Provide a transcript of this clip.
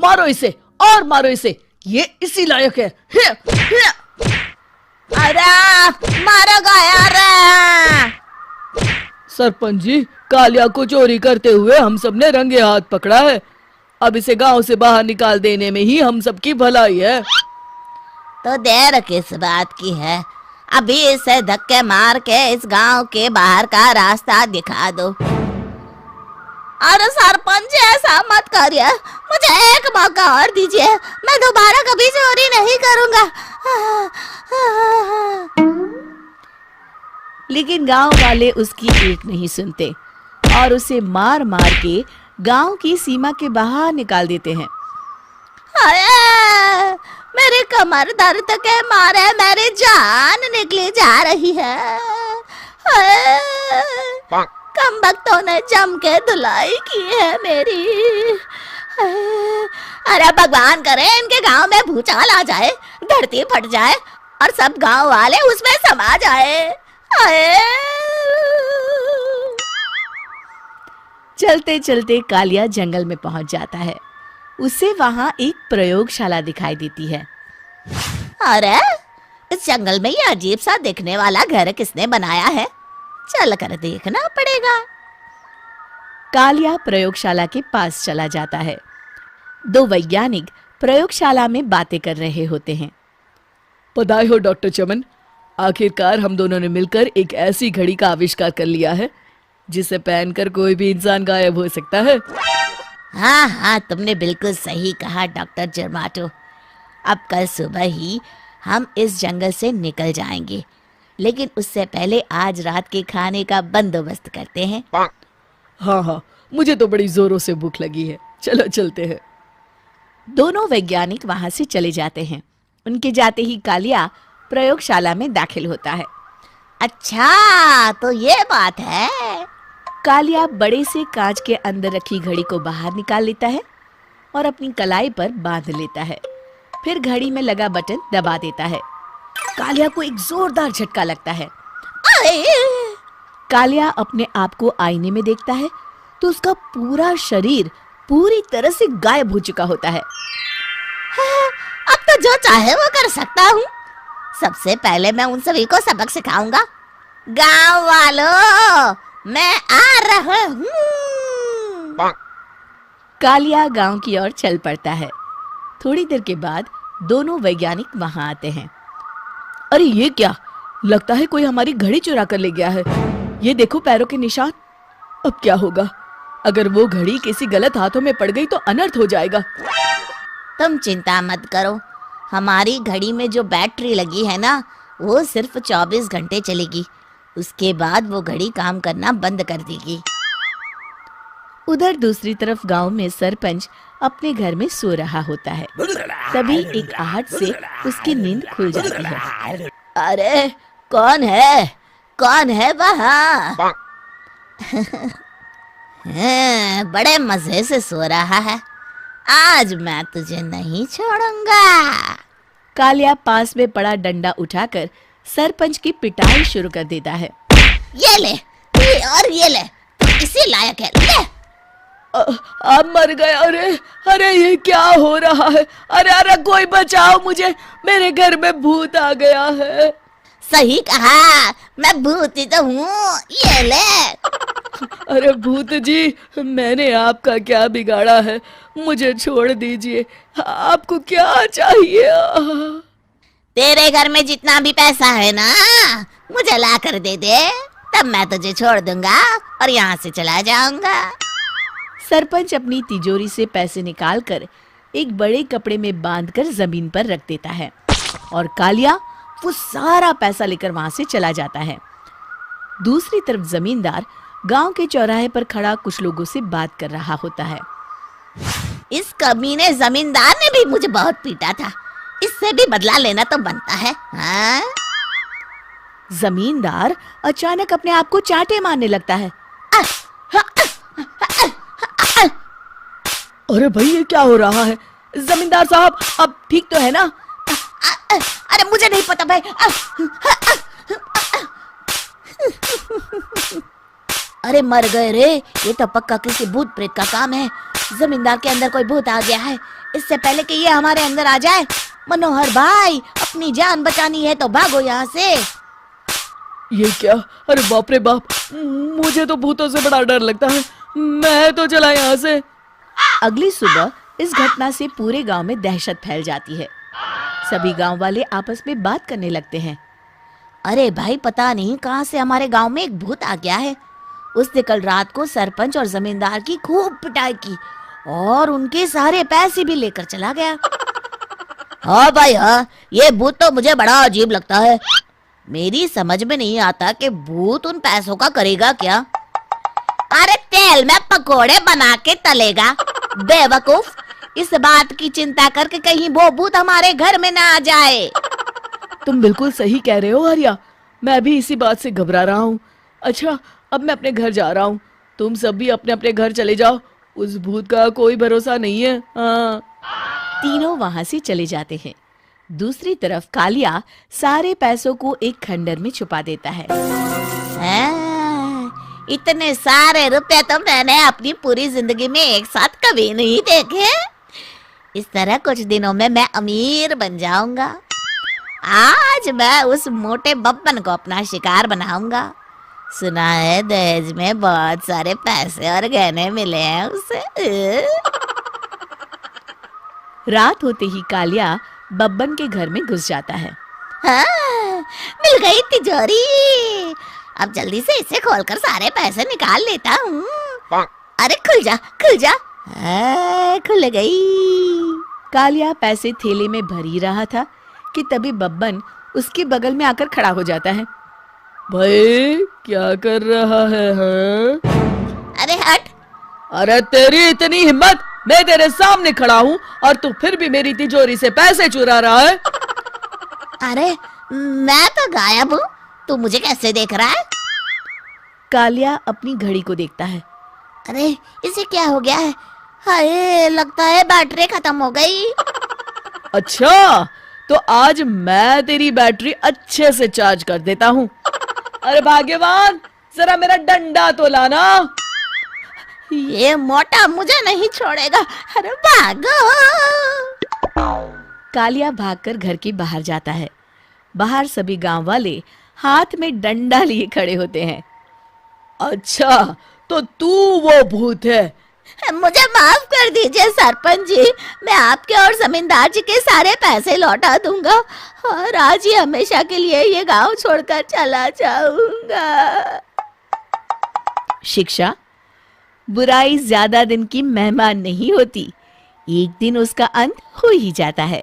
मारो इसे और मारो इसे, ये इसी लायक है। अरे मारो यार। सरपंच जी, कालिया को चोरी करते हुए हम सब ने रंगे हाथ पकड़ा है। अब इसे गांव से बाहर निकाल देने में ही हम सबकी भलाई है। तो देर किस बात की है, अभी इसे धक्के मार के इस गांव के बाहर का रास्ता दिखा दो। अरे सरपंच ऐसा मत करिए, मुझे एक मौका और दीजिए, मैं दोबारा कभी चोरी नहीं करूंगा। लेकिन गांव वाले उसकी एक नहीं सुनते और उसे मार मार के गांव की सीमा के बाहर निकाल देते हैं। मेरी कमर दर्द के मारे मेरी जान निकली जा रही है। कमबख्तों ने जम के धुलाई की है मेरी। अरे भगवान करे इनके गांव में भूचाल आ जाए, धरती फट जाए और सब गांव वाले उसमें समा जाए। चलते चलते कालिया जंगल में पहुंच जाता है। उसे वहां एक प्रयोगशाला दिखाई देती है। अरे इस जंगल में ये अजीब सा दिखने वाला घर किसने बनाया है, चल कर देखना पड़ेगा। कालिया प्रयोगशाला के पास चला जाता है। दो वैज्ञानिक प्रयोगशाला में बातें कर रहे होते हैं। बधाई हो डॉक्टर चमन, आखिरकार हम दोनों ने मिलकर एक ऐसी घड़ी का आविष्कार कर लिया है जिसे पहनकर कोई भी इंसान गायब हो सकता है। हाँ हाँ, तुमने बिल्कुल सही कहा डॉक्टर जर्माटो। अब कल सुबह ही हम इस जंगल से निकल जाएंगे, लेकिन उससे पहले आज रात के खाने का बंदोबस्त करते हैं। हाँ हाँ, मुझे तो बड़ी जोरों से भूख लगी है, चलो चलते हैं। दोनों वैज्ञानिक वहां से चले जाते हैं। उनके जाते ही कालिया प्रयोगशाला में दाखिल होता है। अच्छा तो ये बात है। कालिया बड़े से कांच के अंदर रखी घड़ी को बाहर निकाल लेता है और अपनी कलाई पर बांध लेता है। फिर घड़ी में लगा बटन दबा देता है। कालिया को एक जोरदार झटका लगता है। कालिया अपने आप को आईने में देखता है तो उसका पूरा शरीर पूरी तरह से गायब हो चुका होता है। अब तो जो चाहे वो कर सकता हूँ। सबसे पहले मैं उन सभी को सबक सिखाऊंगा। गांव वालों, मैं आ रहा हूँ। कालिया गांव की ओर चल पड़ता है। थोड़ी देर के बाद दोनों वैज्ञानिक वहां आते हैं। अरे ये क्या, लगता है कोई हमारी घड़ी चुरा कर ले गया है। ये देखो पैरों के निशान। अब क्या होगा, अगर वो घड़ी किसी गलत हाथों में पड़ गई तो अनर्थ हो जाएगा। तुम चिंता मत करो, हमारी घड़ी में जो बैटरी लगी है ना, वो सिर्फ 24 घंटे चलेगी। उसके बाद वो घड़ी काम करना बंद कर देगी। उधर दूसरी तरफ गांव में सरपंच अपने घर में सो रहा होता है। तभी एक आहट से उसकी नींद खुल जाती है। अरे कौन है, कौन है वहाँ? बड़े मजे से सो रहा है, आज मैं तुझे नहीं छोड़ूंगा। कालिया पास में पड़ा डंडा उठाकर सरपंच की पिटाई शुरू कर देता है। ये ले, और ये ले, तू इसी लायक है, ले। आप मर गए। अरे अरे ये क्या हो रहा है? अरे अरे कोई बचाओ मुझे, मेरे घर में भूत आ गया है। सही कहा, मैं भूत ही तो हूँ, ये ले। अरे भूत जी, मैंने आपका क्या बिगाड़ा है, मुझे छोड़ दीजिए। आपको क्या चाहिए? तेरे घर में जितना भी पैसा है ना, मुझे ला कर दे दे, तब मैं तुझे छोड़ दूंगा और यहाँ से चला जाऊंगा। सरपंच अपनी तिजोरी से पैसे निकालकर एक बड़े कपड़े में बांधकर जमीन पर रख देता है और कालिया वो सारा पैसा लेकर वहां से चला जाता है। दूसरी तरफ जमींदार गांव के चौराहे पर खड़ा कुछ लोगों से बात कर रहा होता है। इस कमीने जमींदार ने भी मुझे बहुत पीटा था, इससे भी बदला लेना तो बनता है। हाँ? जमींदार अचानक अपने आप को चांटे मारने लगता है। अरे भाई ये क्या हो रहा है? जमींदार साहब अब ठीक तो है ना? अरे मुझे नहीं पता भाई। अरे मर गए रे, ये तो पक्का किसी भूत प्रेत का काम है। जमींदार के अंदर कोई भूत आ गया है। इससे पहले कि ये हमारे अंदर आ जाए, मनोहर भाई अपनी जान बचानी है तो भागो यहाँ से। ये क्या? अरे बाप रे बाप, मुझे तो भूतों से बड़ा डर लगता है। मैं तो चला यहाँ से। अगली सुबह इस घटना से पूरे गांव में दहशत फैल जाती है। सभी गांव वाले आपस में बात करने लगते हैं। अरे भाई, पता नहीं कहाँ से हमारे गांव में एक भूत आ गया है। उसने कल रात को सरपंच और जमींदार की खूब पिटाई की और उनके सारे पैसे भी लेकर चला गया। हाँ भाई हाँ, ये भूत तो मुझे बड़ा अजीब लगता है। मेरी समझ में नहीं आता कि भूत उन पैसों का करेगा क्या। अरे तेल में पकोड़े बना के तलेगा बेवकूफ। इस बात की चिंता करके कहीं वो भूत हमारे घर में ना आ जाए। तुम बिल्कुल सही कह रहे हो आर्या, मैं भी इसी बात से घबरा रहा हूँ। अच्छा, अब मैं अपने घर जा रहा हूँ। तुम सब भी अपने अपने घर चले जाओ। उस भूत का कोई भरोसा नहीं है। हाँ। तीनों वहां से चले जाते हैं। दूसरी तरफ कालिया सारे पैसों को एक खंडर में छुपा देता है। इतने सारे रुपए तो मैंने अपनी पूरी जिंदगी में एक साथ कभी नहीं देखे। इस तरह कुछ दिनों में मैं अमीर बन जाऊंगा। आज मैं उस मोटे बब्बन को अपना शिकार बनाऊंगा। सुना है दहेज में बहुत सारे पैसे और गहने मिले हैं उसे। रात होते ही कालिया बब्बन के घर में घुस जाता है। हाँ, मिल गई तिजोरी। अब जल्दी से इसे खोलकर सारे पैसे निकाल लेता हूँ। अरे खुल जा खुल जा। खुल गई। कालिया पैसे थैले में भर ही रहा था कि तभी बब्बन उसके बगल में आकर खड़ा हो जाता है। भाई क्या कर रहा है? हाँ? अरे हट। अरे तेरी इतनी हिम्मत, मैं तेरे सामने खड़ा हूँ और तू फिर भी मेरी तिजोरी से पैसे चुरा रहा है। अरे मैं तो गायब हूँ, तू मुझे कैसे देख रहा है? कालिया अपनी घड़ी को देखता है। अरे इसे क्या हो गया है? हाय, लगता है बैटरी खत्म हो गई। अच्छा, तो आज मैं तेरी बैटरी अच्छे से चार्ज कर देता हूँ। अरे भाग्यवान, जरा मेरा डंडा तो लाना। ये मोटा मुझे नहीं छोड़ेगा। अरे भागो। कालिया भागकर घर के बाहर जाता है। बाहर सभी गांव वाले हाथ में डंडा लिए खड़े होते हैं। अच्छा, तो तू वो भूत है? मुझे माफ कर दीजिए सरपंच जी, मैं आपके और जमींदार जी के सारे पैसे लौटा दूंगा और आज ही हमेशा के लिए ये गांव छोड़कर चला जाऊंगा। शिक्षा: बुराई ज्यादा दिन की मेहमान नहीं होती, एक दिन उसका अंत हो ही जाता है।